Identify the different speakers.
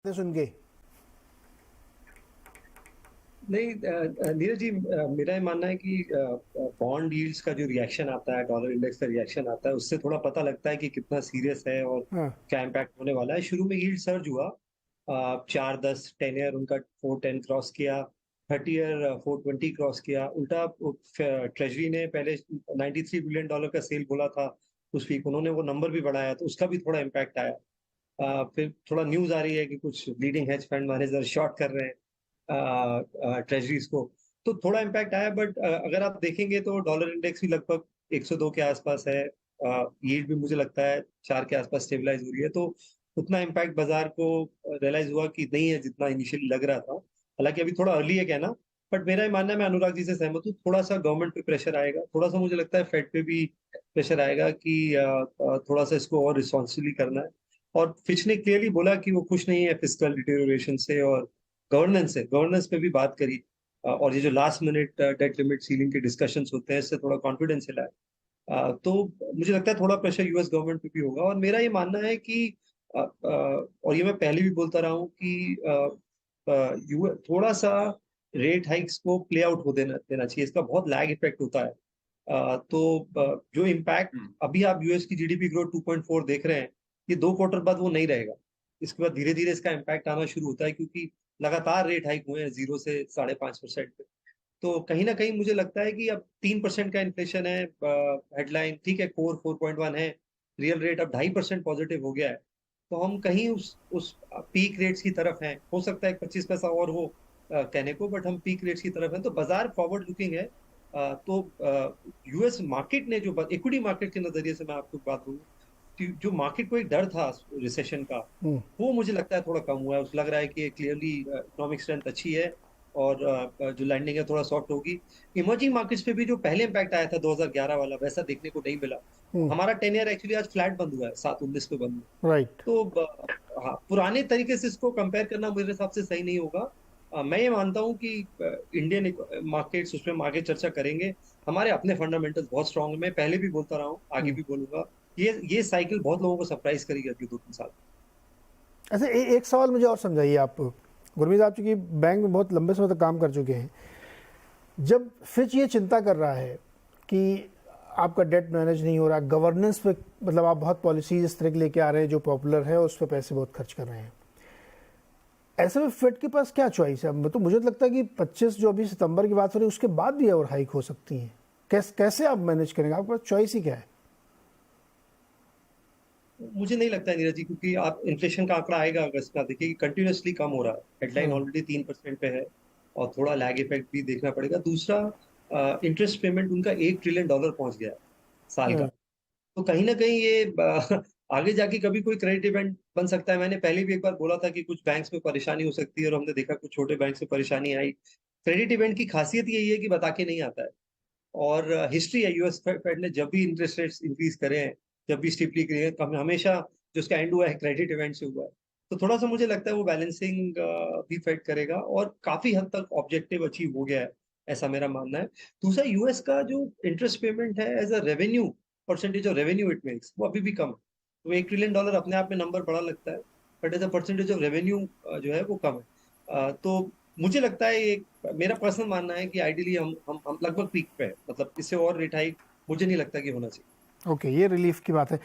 Speaker 1: सुन के।
Speaker 2: नहीं नीरज जी, मेरा ये मानना है कि बॉन्ड यील्ड्स का जो रिएक्शन आता है, डॉलर इंडेक्स का रिएक्शन आता है, उससे थोड़ा पता लगता है कि कितना सीरियस है और
Speaker 1: हाँ।
Speaker 2: क्या इम्पैक्ट होने वाला है। शुरू में यील्ड सर्ज हुआ, 4-10 10 ईयर उनका 410 क्रॉस किया, 30 ईयर 420 क्रॉस किया। उल्टा ट्रेजरी ने पहले $93 बिलियन का सेल बोला था उस वीक, उन्होंने वो नंबर भी बढ़ाया, तो उसका भी थोड़ा इम्पैक्ट आया। फिर थोड़ा न्यूज आ रही है कि कुछ leading hedge fund manager short कर रहे हैं ट्रेजरीज को, तो थोड़ा इम्पैक्ट आया। बट अगर आप देखेंगे तो डॉलर इंडेक्स भी लगभग 102 के आसपास है, यील्ड भी मुझे लगता है 4 के आसपास स्टेबलाइज हो रही है, तो उतना इम्पैक्ट बाजार को रियलाइज हुआ कि नहीं है जितना इनिशियली लग रहा था। हालांकि अभी थोड़ा अर्ली है कहना, बट मेरा ये मानना है, मैं अनुराग जी से सहमत हूँ, थोड़ा सा गवर्नमेंट पे प्रेशर आएगा, थोड़ा सा मुझे लगता है फेड पे भी प्रेशर आएगा कि थोड़ा सा इसको और रिस्पॉन्सिबली करना है। और फिच ने क्लियरली बोला कि वो खुश नहीं है फिस्कल डिटेरियोरेशन से, और गवर्नेंस पे भी बात करी। और ये जो last minute debt limit ceiling के डिस्कशंस होते हैं, इससे थोड़ा कॉन्फिडेंस हिला है। तो मुझे लगता है थोड़ा प्रेशर यूएस गवर्नमेंट पे भी होगा, और मेरा ये मानना है कि और ये मैं पहले भी बोलता रहा हूँ कि थोड़ा सा रेट हाइक्स को प्ले आउट हो देना देना चाहिए, इसका बहुत लैग इफेक्ट होता है। तो जो इम्पैक्ट अभी आप यूएस की जीडीपी ग्रोथ 2.4 देख रहे हैं, ये 2 क्वार्टर बाद वो नहीं रहेगा। इसके बाद धीरे धीरे इसका इम्पैक्ट आना शुरू होता है, क्योंकि लगातार रेट हाइक हुए हैं 0 से 5.5% पे। तो कहीं ना कहीं मुझे लगता है कि अब 3% का इन्फ्लेशन है, हेडलाइन ठीक है, कोर 4.1 है, रियल रेट अब 2.5% पॉजिटिव हो गया है। तो हम कहीं उस पीक रेट्स की तरफ हैं, हो सकता है 25 पैसा और हो कहने को, बट हम पीक रेट्स की तरफ हैं, तो बाजार फॉरवर्ड लुकिंग है। तो यूएस मार्केट ने जो इक्विटी मार्केट के नजरिए से मैं आपको बात करूँ, जो मार्केट को एक डर था रिसेशन का, वो मुझे लगता है थोड़ा कम हुआ है। उस लग रहा है कि क्लियरली इकोनॉमिक स्ट्रेंथ अच्छी है, और जो लैंडिंग है थोड़ा सॉफ्ट होगी। इमर्जिंग मार्केट्स पे भी जो पहले इम्पैक्ट आया था 2011 वाला, वैसा देखने को नहीं मिला। हमारा 10 ईयर एक्चुअली आज फ्लैट बंद हुआ है, 7.19 पे बंद हुआ।
Speaker 1: राइट।
Speaker 2: तो हाँ, पुराने तरीके से इसको कंपेयर करना मेरे हिसाब से सही नहीं होगा। मैं ये मानता हूँ कि इंडियन मार्केट्स, उसमें आगे चर्चा करेंगे। हमारे अपने फंडामेंटल्स बहुत स्ट्रांग है, मैं पहले भी बोलता रहा हूँ, आगे भी बोलूंगा। ये साइकिल बहुत लोगों को सरप्राइज करेगी अगले 2-3 साल।
Speaker 1: अच्छा, एक सवाल मुझे और समझाइए आप। गुरमीत, आप चूंकि बैंक में बहुत लंबे समय तक काम कर चुके हैं, जब फिच ये चिंता कर रहा है कि आपका डेट मैनेज नहीं हो रहा, गवर्नेंस पे मतलब आप बहुत पॉलिसीज इस तरह की लेके आ रहे हैं जो पॉपुलर है, उस पर पैसे बहुत खर्च कर रहे हैं, ऐसे में फेड के पास क्या चॉइस है? तो मुझे तो लगता है कि 25 जो अभी सितंबर की बात हो रही है उसके बाद भी और हाइक हो सकती है। कैसे आप मैनेज करेंगे? आपके पास चॉइस ही क्या है?
Speaker 2: मुझे नहीं लगता है नीरज जी, क्योंकि आप इन्फ्लेशन का आंकड़ा आएगा अगस्त का, देखिए कि कंटिन्यूअसली कम हो रहा है, हेडलाइन
Speaker 1: हाँ।
Speaker 2: ऑलरेडी 3% पे है, और थोड़ा लैग इफेक्ट भी देखना पड़ेगा। दूसरा, इंटरेस्ट पेमेंट उनका $1 ट्रिलियन पहुंच गया है साल का।
Speaker 1: हाँ।
Speaker 2: तो कहीं ना कहीं ये आगे जाके कभी कोई क्रेडिट इवेंट बन सकता है। मैंने पहले भी एक बार बोला था कि कुछ बैंक्स में परेशानी हो सकती है, और हमने देखा कुछ छोटे बैंक में परेशानी आई। क्रेडिट इवेंट की खासियत यही है कि बता के नहीं आता है। और हिस्ट्री है, यूएस फेड ने जब भी इंटरेस्ट रेट्स इंक्रीज करे हैं, जब भी स्टीपली करे हैं, कभी हमेशा जो उसका एंड हुआ है क्रेडिट इवेंट से हुआ है। तो थोड़ा सा मुझे लगता है वो बैलेंसिंग भी फेड करेगा, और काफी हद तक ऑब्जेक्टिव अचीव हो गया है, ऐसा मेरा मानना है। दूसरा, यूएस का जो इंटरेस्ट पेमेंट है as a revenue, percentage of revenue it makes, वो अभी भी कम है। तो $1 ट्रिलियन अपने आप में नंबर बड़ा लगता है, but as a percentage of revenue जो है वो कम है। तो मुझे लगता है, ये मेरा पर्सनल मानना है कि आइडियली हम लगभग पीक पे है, मतलब इससे और रिटाइट मुझे नहीं लगता कि होना चाहिए।
Speaker 1: ओके, ये रिलीफ की बात है।